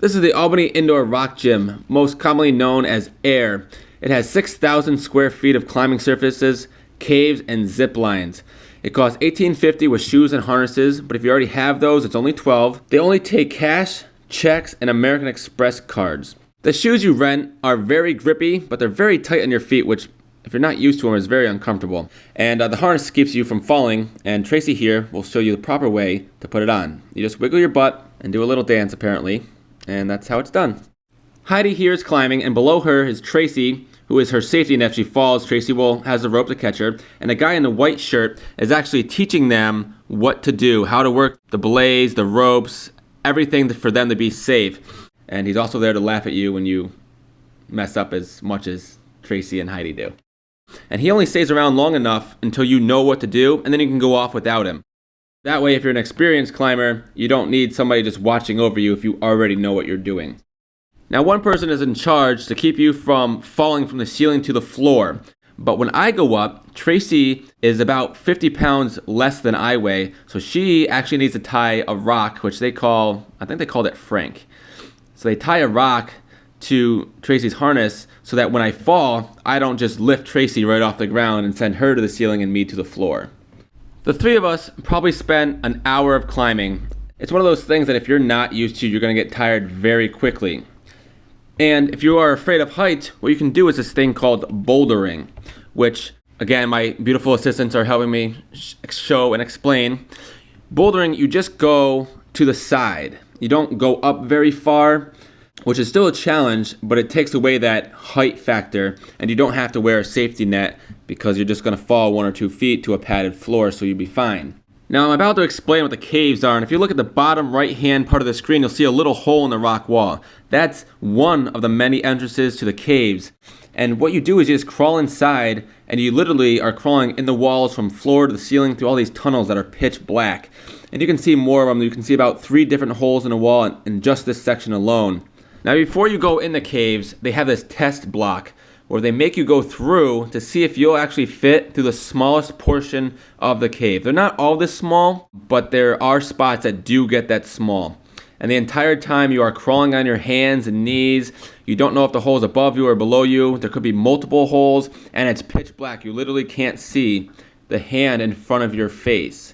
This is the Albany Indoor Rock Gym, most commonly known as AIR. It has 6,000 square feet of climbing surfaces, caves, and zip lines. It costs $18.50 with shoes and harnesses, but if you already have those, it's only $12. They only take cash, checks, and American Express cards. The shoes you rent are very grippy, but they're very tight on your feet, which if you're not used to them is very uncomfortable. And the harness keeps you from falling, and Tracy here will show you the proper way to put it on. You just wiggle your butt and do a little dance apparently, and that's how it's done. Heidi here is climbing, and below her is Tracy, who is her safety net. If she falls, Tracy has a rope to catch her. And the guy in the white shirt is actually teaching them what to do, how to work the belays, the ropes, everything for them to be safe. And he's also there to laugh at you when you mess up as much as Tracy and Heidi do. And he only stays around long enough until you know what to do, and then you can go off without him. That way, if you're an experienced climber, you don't need somebody just watching over you if you already know what you're doing. Now, one person is in charge to keep you from falling from the ceiling to the floor. But when I go up, Tracy is about 50 pounds less than I weigh, so she actually needs to tie a rock, which I think they called it Frank. So they tie a rock to Tracy's harness so that when I fall, I don't just lift Tracy right off the ground and send her to the ceiling and me to the floor. The three of us probably spent an hour of climbing. It's one of those things that if you're not used to, you're going to get tired very quickly. And if you are afraid of heights, what you can do is this thing called bouldering, which, again, my beautiful assistants are helping me show and explain. Bouldering, you just go to the side. You don't go up very far, which is still a challenge, but it takes away that height factor, and you don't have to wear a safety net because you're just going to fall 1 or 2 feet to a padded floor, so you'll be fine. Now, I'm about to explain what the caves are, and if you look at the bottom right-hand part of the screen, you'll see a little hole in the rock wall. That's one of the many entrances to the caves. And what you do is you just crawl inside, and you literally are crawling in the walls from floor to the ceiling through all these tunnels that are pitch black. And you can see more of them. You can see about 3 different holes in the wall in just this section alone. Now, before you go in the caves, they have this test block where they make you go through to see if you'll actually fit through the smallest portion of the cave. They're not all this small, but there are spots that do get that small. And the entire time you are crawling on your hands and knees. You don't know if the hole is above you or below you. There could be multiple holes, and it's pitch black. You literally can't see the hand in front of your face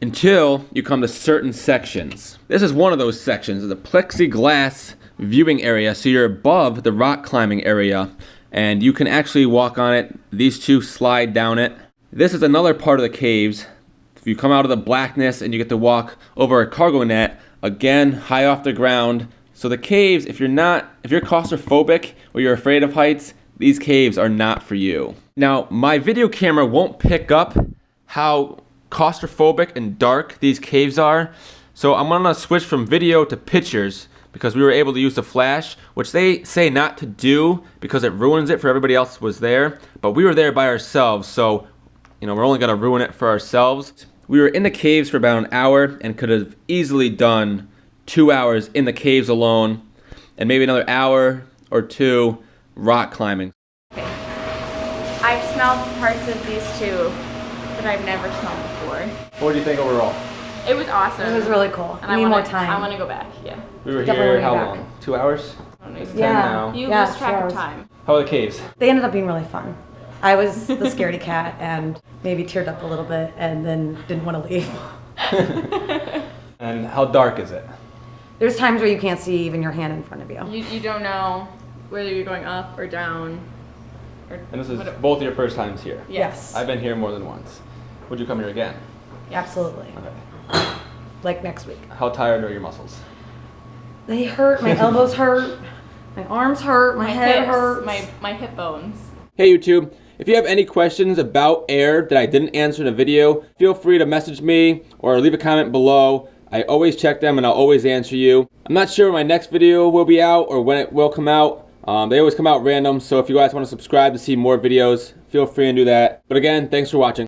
until you come to certain sections. This is one of those sections, the plexiglass viewing area, so you're above the rock climbing area, and you can actually walk on it. These two slide down it. This is another part of the caves. You come out of the blackness and you get to walk over a cargo net, again, high off the ground. So the caves, if you're claustrophobic or you're afraid of heights, these caves are not for you. Now, my video camera won't pick up how claustrophobic and dark these caves are, so I'm gonna switch from video to pictures because we were able to use the flash, which they say not to do because it ruins it for everybody else who was there, but we were there by ourselves, so we're only gonna ruin it for ourselves. We were in the caves for about an hour and could have easily done 2 hours in the caves alone and maybe another hour or 2 rock climbing. I've smelled parts of these two that I've never smelled before. What do you think overall? It was awesome. It was really cool. And I need more time. I want to go back, yeah. We were Definitely here how back. long? 2 hours? It's 10 Yeah. now. You Yeah, lose track 2 of hours. time. How are the caves? They ended up being really fun. I was the scaredy cat and maybe teared up a little bit and then didn't want to leave. And how dark is it? There's times where you can't see even your hand in front of you. You don't know whether you're going up or down. And this is both your first times here? Yes. I've been here more than once. Would you come here again? Absolutely. Okay. Like next week. How tired are your muscles? They hurt. My elbows hurt. My arms hurt. My head hips, hurts. my hip bones. Hey YouTube, if you have any questions about AIR that I didn't answer in a video, feel free to message me or leave a comment below. I always check them and I'll always answer you. I'm not sure when my next video will be out or when it will come out. They always come out random, so if you guys want to subscribe to see more videos, feel free and do that. But again, thanks for watching.